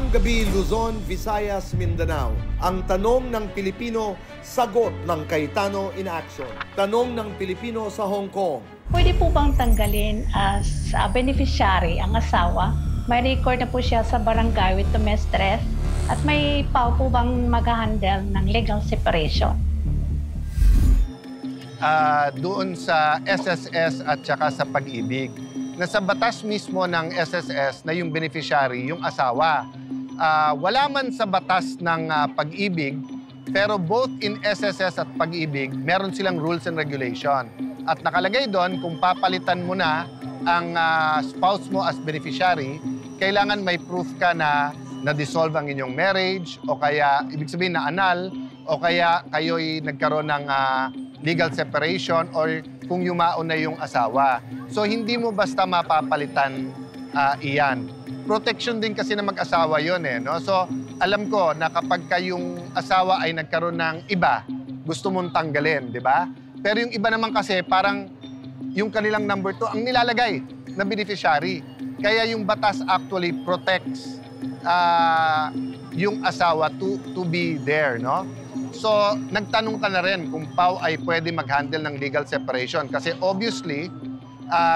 Magandang gabi Luzon, Visayas, Mindanao. Ang tanong ng Pilipino, sagot ng Cayetano in Action. Tanong ng Pilipino sa Hong Kong. Pwede po bang tanggalin as beneficiary ang asawa? May record na po siya sa barangay with the mistress at may PAW po bang mag-handle ng legal separation? Doon sa SSS at saka sa pag-ibig. Nasa batas mismo ng SSS na yung beneficiary, yung asawa. Wala man sa batas ng pag-ibig, pero both in SSS at pag-ibig, meron silang rules and regulation. At nakalagay doon, kung papalitan mo na ang spouse mo as beneficiary, kailangan may proof ka na na-dissolve ang inyong marriage, o kaya, ibig sabihin na annul, o kaya kayo'y nagkaroon ng legal separation, or kung yumao na yung asawa. So, hindi mo basta mapapalitan iyan. Protection din kasi na mag-asawa yun eh. No? So, alam ko na kapag kayong asawa ay nagkaroon ng iba, gusto mong tanggalin, di ba? Pero yung iba naman kasi, parang yung kanilang number 2 ang nilalagay na beneficiary. Kaya yung batas actually protects yung asawa to be there, no? So, nagtanong ka na rin kung PAW ay pwede mag-handle ng legal separation. Kasi obviously,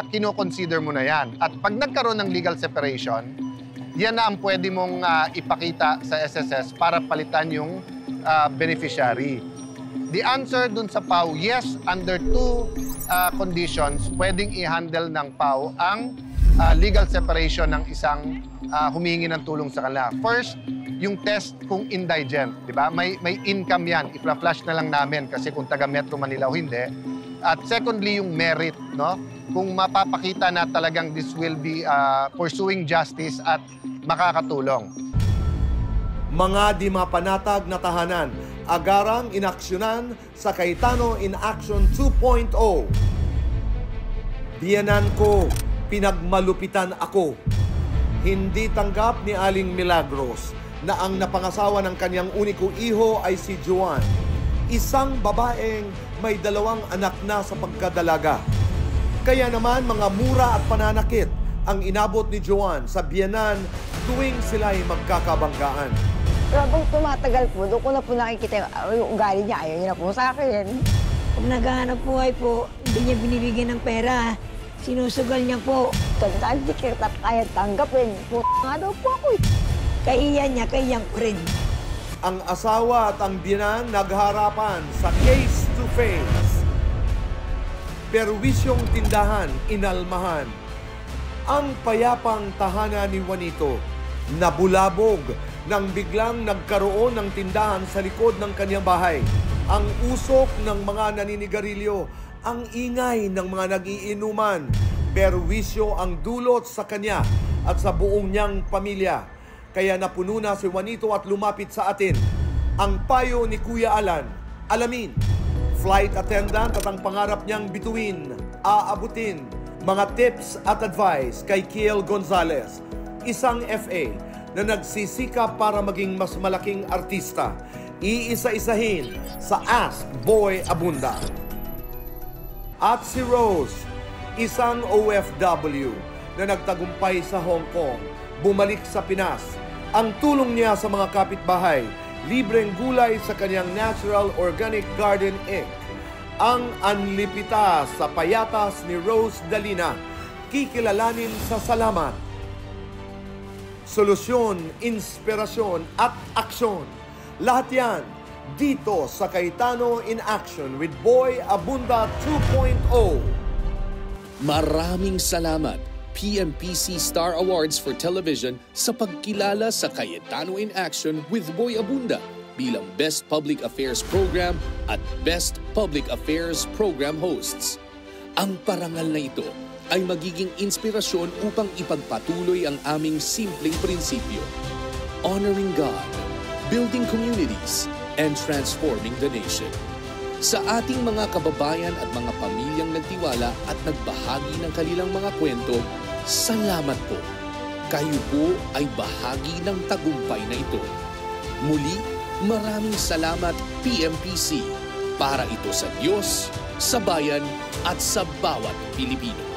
kino-consider mo na yan. At pag nagkaroon ng legal separation, yan na ang pwede mong ipakita sa SSS para palitan yung beneficiary. The answer dun sa PAW, yes, under 2 conditions, pwedeng i-handle ng PAW ang legal separation ng isang humingi ng tulong sa kanila. First, yung test kung indigent, di ba? May income yan. I-flash na lang namin kasi kung taga Metro Manila o hindi. At secondly, yung merit, no? Kung mapapakita na talagang this will be pursuing justice at makakatulong. Mga di mapanatag na tahanan, agarang inaksyonan sa Cayetano in Action 2.0. Biyanan ko, pinagmalupitan ako. Hindi tanggap ni Aling Milagros na ang napangasawa ng kanyang uniko iho ay si Joan, isang babaeng may 2 anak na sa pagkadalaga. Kaya naman mga mura at pananakit ang inabot ni Joan sa biyanan tuwing sila'y magkakabanggaan. Habang tumatagal po, doon ko na po nakikita yung ugali niya. Ayaw niya na po sa akin. Kung naghahanap buhay po, hindi niya binibigyan ng pera. Sinusugal niya po. Tandaan, di kita kaya tanggapin. Nga daw po ako eh. Kaiyan niya, kaiyan ko rin. Ang asawa at ang biyanan nagharapan sa face-to-face. Perwisyong tindahan, inalmahan. Ang payapang tahanan ni Juanito nabulabog nang biglang nagkaroon ng tindahan sa likod ng kanyang bahay. Ang usok ng mga naninigarilyo, ang ingay ng mga nag-iinuman, perwisyo ang dulot sa kanya at sa buong niyang pamilya. Kaya napuno na si Juanito at lumapit sa atin. Ang payo ni Kuya Alan, alamin. Flight attendant at ang pangarap niyang bituin, aabutin. Mga tips at advice kay Kiel Gonzalez, isang FA na nagsisikap para maging mas malaking artista. Iisa-isahin sa Ask Boy Abunda. At si Rose, isang OFW na nagtagumpay sa Hong Kong, bumalik sa Pinas. Ang tulong niya sa mga kapitbahay, libreng gulay sa kanyang Natural Organic Garden Inc. Ang anlipita sa payatas ni Rose Dalina, kikilalanin sa salamat. Solusyon, inspirasyon at aksyon. Lahat yan dito sa Cayetano in Action with Boy Abunda 2.0. Maraming salamat PMPC Star Awards for Television sa pagkilala sa Cayetano in Action with Boy Abunda bilang Best Public Affairs Program at Best Public Affairs Program Hosts. Ang parangal na ito ay magiging inspirasyon upang ipagpatuloy ang aming simpleng prinsipyo. Honoring God, building communities, and transforming the nation. Sa ating mga kababayan at mga pamilyang nagtiwala at nagbahagi ng kanilang mga kwento, salamat po. Kayo po ay bahagi ng tagumpay na ito. Muli, maraming salamat PMPC para ito sa Diyos, sa bayan at sa bawat Pilipino.